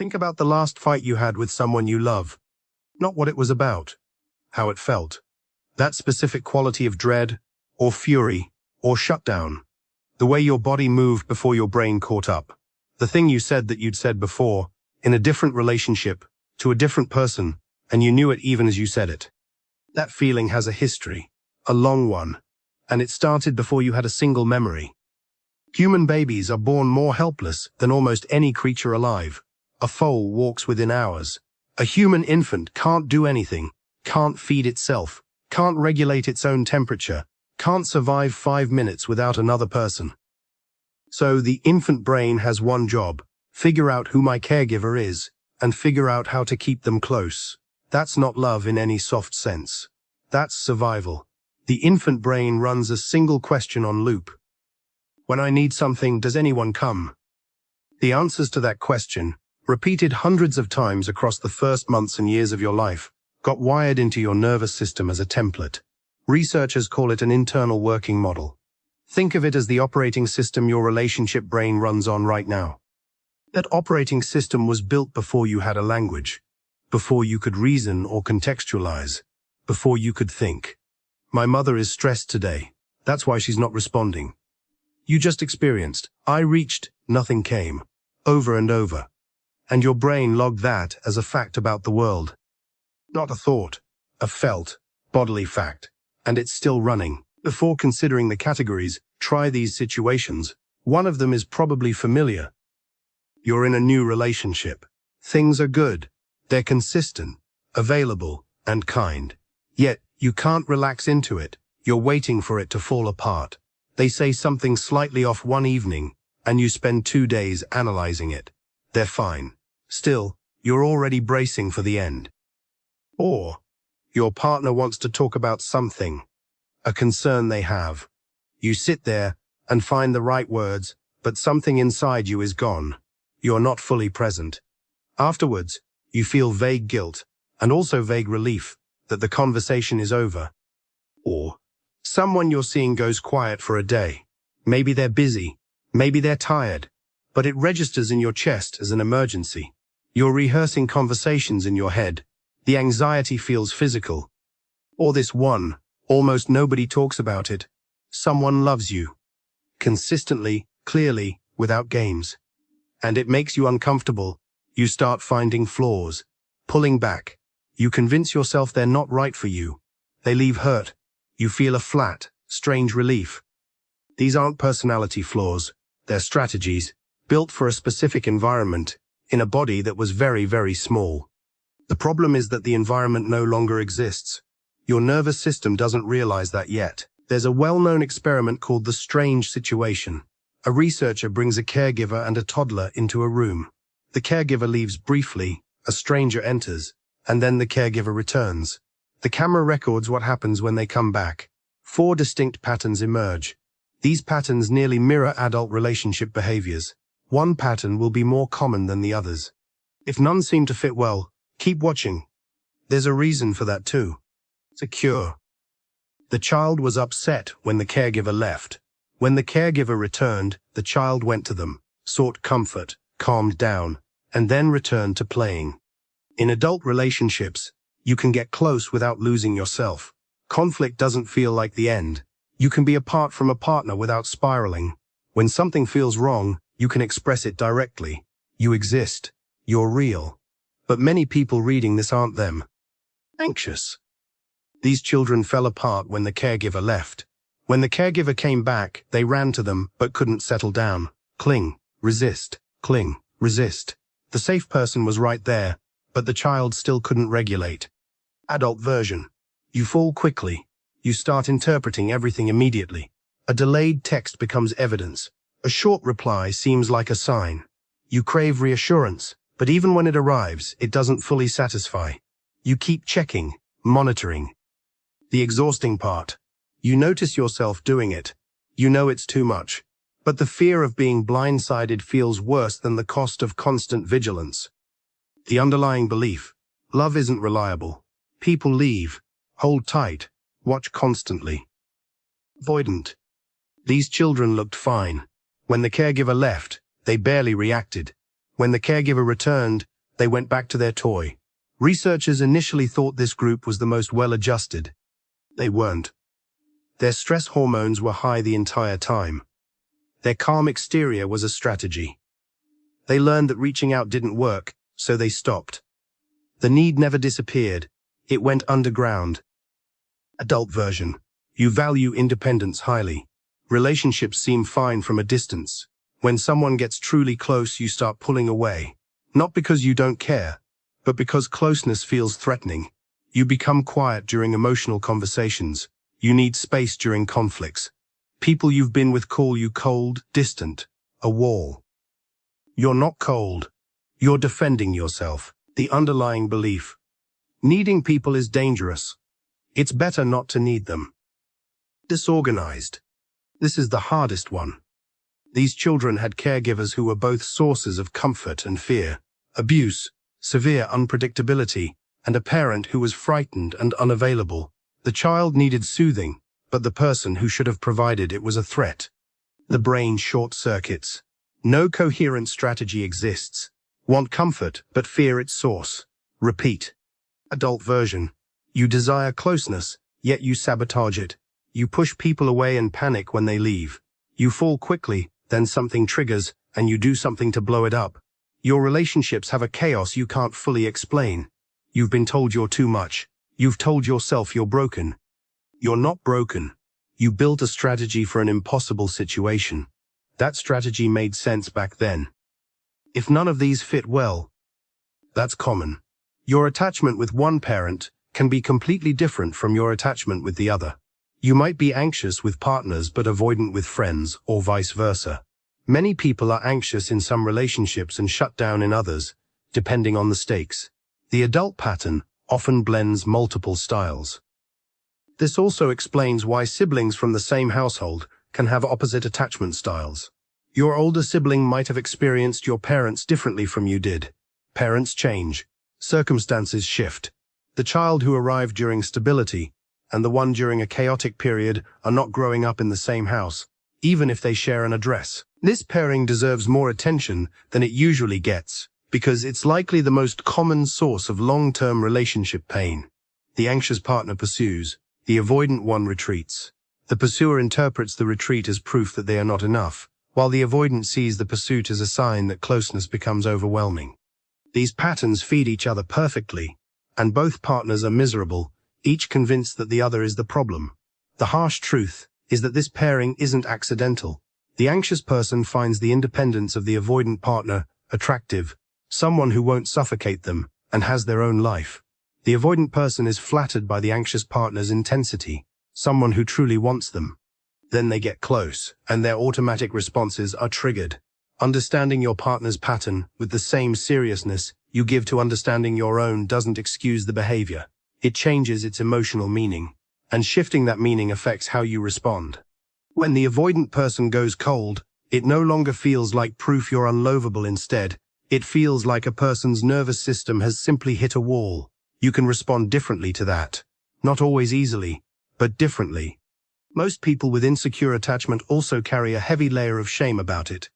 Think about the last fight you had with someone you love. Not what it was about, how it felt. That specific quality of dread, or fury, or shutdown. The way your body moved before your brain caught up. The thing you said that you'd said before, in a different relationship, to a different person, and you knew it even as you said it. That feeling has a history, a long one, and it started before you had a single memory. Human babies are born more helpless than almost any creature alive. A foal walks within hours. A human infant can't do anything, can't feed itself, can't regulate its own temperature, can't survive 5 minutes without another person. So the infant brain has one job: figure out who my caregiver is, and figure out how to keep them close. That's not love in any soft sense. That's survival. The infant brain runs a single question on loop. When I need something, does anyone come? The answers to that question, repeated hundreds of times across the first months and years of your life, got wired into your nervous system as a template. Researchers call it an internal working model. Think of it as the operating system your relationship brain runs on right now. That operating system was built before you had a language, before you could reason or contextualize, before you could think. My mother is stressed today. That's why she's not responding. You just experienced, I reached, nothing came, over and over. And your brain logged that as a fact about the world. Not a thought, a felt, bodily fact. And it's still running. Before considering the categories, try these situations. One of them is probably familiar. You're in a new relationship. Things are good. They're consistent, available, and kind. Yet, you can't relax into it. You're waiting for it to fall apart. They say something slightly off one evening, and you spend 2 days analyzing it. They're fine. Still, you're already bracing for the end. Or, your partner wants to talk about something, a concern they have. You sit there and find the right words, but something inside you is gone. You're not fully present. Afterwards, you feel vague guilt, and also vague relief, that the conversation is over. Or, someone you're seeing goes quiet for a day. Maybe they're busy, maybe they're tired, but it registers in your chest as an emergency. You're rehearsing conversations in your head. The anxiety feels physical. Or this one, almost nobody talks about it. Someone loves you. Consistently, clearly, without games. And it makes you uncomfortable. You start finding flaws, pulling back. You convince yourself they're not right for you. They leave hurt. You feel a flat, strange relief. These aren't personality flaws. They're strategies, built for a specific environment, in a body that was very, very small. The problem is that the environment no longer exists. Your nervous system doesn't realize that yet. There's a well-known experiment called the strange situation. A researcher brings a caregiver and a toddler into a room. The caregiver leaves briefly, a stranger enters, and then the caregiver returns. The camera records what happens when they come back. 4 distinct patterns emerge. These patterns nearly mirror adult relationship behaviors. One pattern will be more common than the others. If none seem to fit well, keep watching. There's a reason for that too. It's a cure. The child was upset when the caregiver left. When the caregiver returned, the child went to them, sought comfort, calmed down, and then returned to playing. In adult relationships, you can get close without losing yourself. Conflict doesn't feel like the end. You can be apart from a partner without spiraling. When something feels wrong, you can express it directly. You exist. You're real. But many people reading this aren't them. Anxious. These children fell apart when the caregiver left. When the caregiver came back, they ran to them but couldn't settle down. Cling, resist, cling, resist. The safe person was right there, but the child still couldn't regulate. Adult version. You fall quickly. You start interpreting everything immediately. A delayed text becomes evidence. A short reply seems like a sign. You crave reassurance, but even when it arrives, it doesn't fully satisfy. You keep checking, monitoring. The exhausting part. You notice yourself doing it. You know it's too much. But the fear of being blindsided feels worse than the cost of constant vigilance. The underlying belief. Love isn't reliable. People leave. Hold tight. Watch constantly. Avoidant. These children looked fine. When the caregiver left, they barely reacted. When the caregiver returned, They went back to their toy. Researchers initially thought this group was the most well-adjusted. They weren't. Their stress hormones were high the entire time. Their calm exterior was a strategy. They learned that reaching out didn't work, so they stopped. The need never disappeared. It went underground. Adult version. You value independence highly. Relationships seem fine from a distance. When someone gets truly close, you start pulling away. Not because you don't care, but because closeness feels threatening. You become quiet during emotional conversations. You need space during conflicts. People you've been with call you cold, distant, a wall. You're not cold. You're defending yourself. The underlying belief. Needing people is dangerous. It's better not to need them. Disorganized. This is the hardest one. These children had caregivers who were both sources of comfort and fear, abuse, severe unpredictability, and a parent who was frightened and unavailable. The child needed soothing, but the person who should have provided it was a threat. The brain short-circuits. No coherent strategy exists. Want comfort, but fear its source. Repeat. Adult version. You desire closeness, yet you sabotage it. You push people away and panic when they leave. You fall quickly, then something triggers, and you do something to blow it up. Your relationships have a chaos you can't fully explain. You've been told you're too much. You've told yourself you're broken. You're not broken. You built a strategy for an impossible situation. That strategy made sense back then. If none of these fit well, that's common. Your attachment with one parent can be completely different from your attachment with the other. You might be anxious with partners but avoidant with friends, or vice versa. Many people are anxious in some relationships and shut down in others, depending on the stakes. The adult pattern often blends multiple styles. This also explains why siblings from the same household can have opposite attachment styles. Your older sibling might have experienced your parents differently from you did. Parents change. Circumstances shift. The child who arrived during stability and the one during a chaotic period are not growing up in the same house, even if they share an address. This pairing deserves more attention than it usually gets, because it's likely the most common source of long-term relationship pain. The anxious partner pursues. The avoidant one retreats. The pursuer interprets the retreat as proof that they are not enough, while the avoidant sees the pursuit as a sign that closeness becomes overwhelming. These patterns feed each other perfectly, and both partners are miserable, each convinced that the other is the problem. The harsh truth is that this pairing isn't accidental. The anxious person finds the independence of the avoidant partner attractive, someone who won't suffocate them and has their own life. The avoidant person is flattered by the anxious partner's intensity, someone who truly wants them. Then they get close, and their automatic responses are triggered. Understanding your partner's pattern with the same seriousness you give to understanding your own doesn't excuse the behavior. It changes its emotional meaning, and shifting that meaning affects how you respond. When the avoidant person goes cold, it no longer feels like proof you're unlovable. Instead, it feels like a person's nervous system has simply hit a wall. You can respond differently to that. Not always easily, but differently. Most people with insecure attachment also carry a heavy layer of shame about it.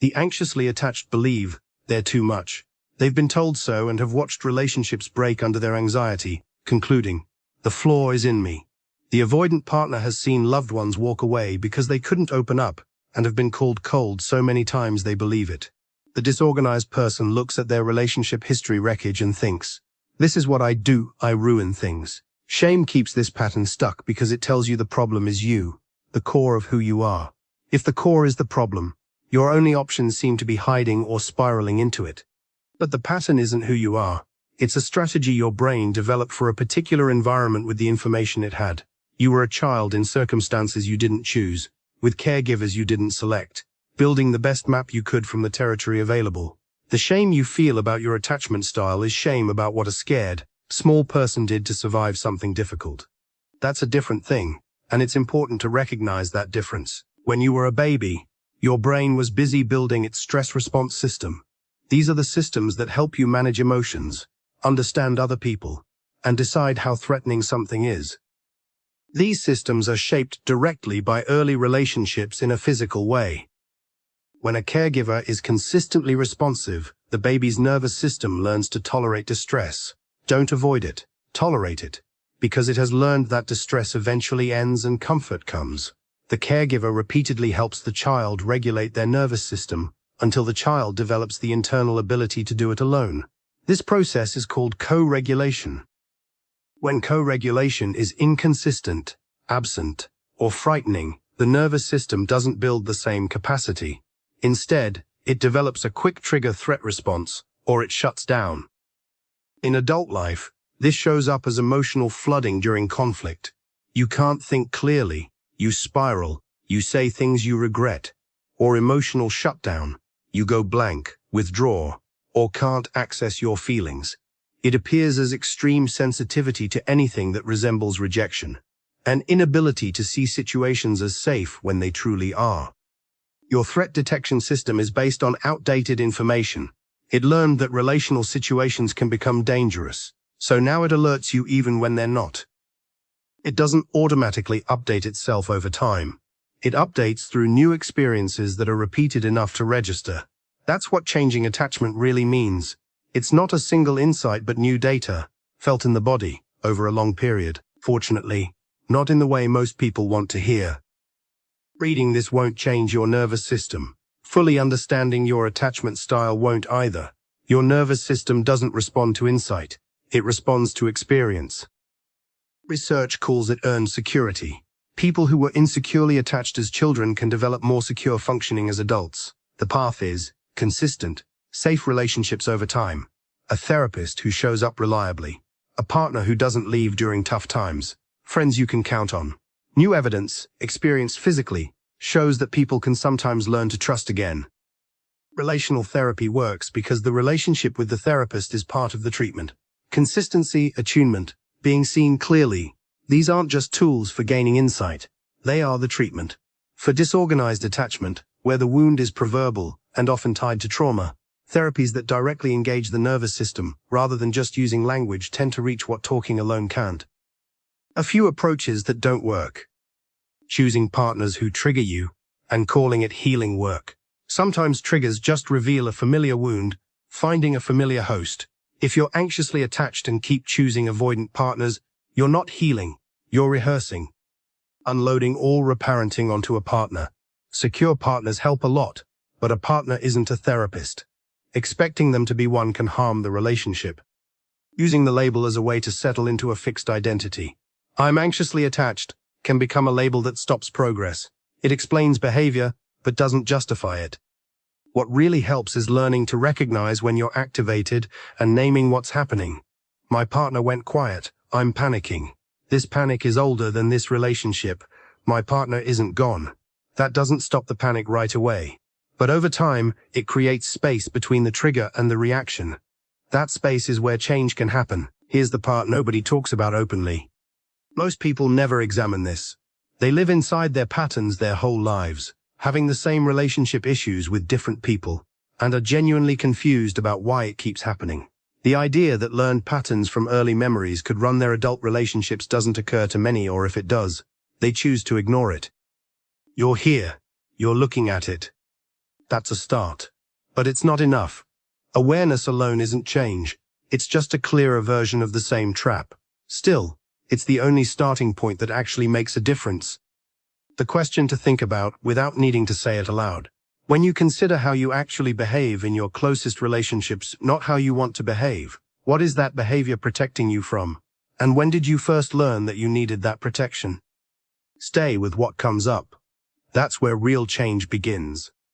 The anxiously attached believe they're too much. They've been told so and have watched relationships break under their anxiety, concluding, "The flaw is in me." The avoidant partner has seen loved ones walk away because they couldn't open up and have been called cold so many times they believe it. The disorganized person looks at their relationship history wreckage and thinks, "This is what I do, I ruin things." Shame keeps this pattern stuck because it tells you the problem is you, the core of who you are. If the core is the problem, your only options seem to be hiding or spiraling into it. But the pattern isn't who you are. It's a strategy your brain developed for a particular environment with the information it had. You were a child in circumstances you didn't choose, with caregivers you didn't select, building the best map you could from the territory available. The shame you feel about your attachment style is shame about what a scared, small person did to survive something difficult. That's a different thing, and it's important to recognize that difference. When you were a baby, your brain was busy building its stress response system. These are the systems that help you manage emotions, understand other people, and decide how threatening something is. These systems are shaped directly by early relationships in a physical way. When a caregiver is consistently responsive, The baby's nervous system learns to tolerate distress. Don't avoid it. Tolerate it. Because it has learned that distress eventually ends and comfort comes. The caregiver repeatedly helps the child regulate their nervous system until the child develops the internal ability to do it alone. This process is called co-regulation. When co-regulation is inconsistent, absent, or frightening, the nervous system doesn't build the same capacity. Instead, it develops a quick trigger threat response, or it shuts down. In adult life, this shows up as emotional flooding during conflict. You can't think clearly, you spiral, you say things you regret, or emotional shutdown. You go blank, withdraw, or can't access your feelings. It appears as extreme sensitivity to anything that resembles rejection, an inability to see situations as safe when they truly are. Your threat detection system is based on outdated information. It learned that relational situations can become dangerous, so now it alerts you even when they're not. It doesn't automatically update itself over time. It updates through new experiences that are repeated enough to register. That's what changing attachment really means. It's not a single insight but new data, felt in the body, over a long period. Fortunately, not in the way most people want to hear. Reading this won't change your nervous system. Fully understanding your attachment style won't either. Your nervous system doesn't respond to insight. It responds to experience. Research calls it earned security. People who were insecurely attached as children can develop more secure functioning as adults. The path is consistent, safe relationships over time, a therapist who shows up reliably, a partner who doesn't leave during tough times, friends you can count on. New evidence, experienced physically, shows that people can sometimes learn to trust again. Relational therapy works because the relationship with the therapist is part of the treatment. Consistency, attunement, being seen clearly, these aren't just tools for gaining insight. They are the treatment. For disorganized attachment, where the wound is proverbial and often tied to trauma, therapies that directly engage the nervous system, rather than just using language, tend to reach what talking alone can't. A few approaches that don't work. Choosing partners who trigger you, and calling it healing work. Sometimes triggers just reveal a familiar wound, finding a familiar host. If you're anxiously attached and keep choosing avoidant partners, you're not healing, you're rehearsing. Unloading all reparenting onto a partner. Secure partners help a lot, but a partner isn't a therapist. Expecting them to be one can harm the relationship. Using the label as a way to settle into a fixed identity. I'm anxiously attached can become a label that stops progress. It explains behavior, but doesn't justify it. What really helps is learning to recognize when you're activated and naming what's happening. My partner went quiet. I'm panicking. This panic is older than this relationship. My partner isn't gone. That doesn't stop the panic right away. But over time, it creates space between the trigger and the reaction. That space is where change can happen. Here's the part nobody talks about openly. Most people never examine this. They live inside their patterns their whole lives, having the same relationship issues with different people, and are genuinely confused about why it keeps happening. The idea that learned patterns from early memories could run their adult relationships doesn't occur to many, or if it does, they choose to ignore it. You're here. You're looking at it. That's a start. But it's not enough. Awareness alone isn't change. It's just a clearer version of the same trap. Still, it's the only starting point that actually makes a difference. The question to think about, without needing to say it aloud. When you consider how you actually behave in your closest relationships, not how you want to behave, what is that behavior protecting you from? And when did you first learn that you needed that protection? Stay with what comes up. That's where real change begins.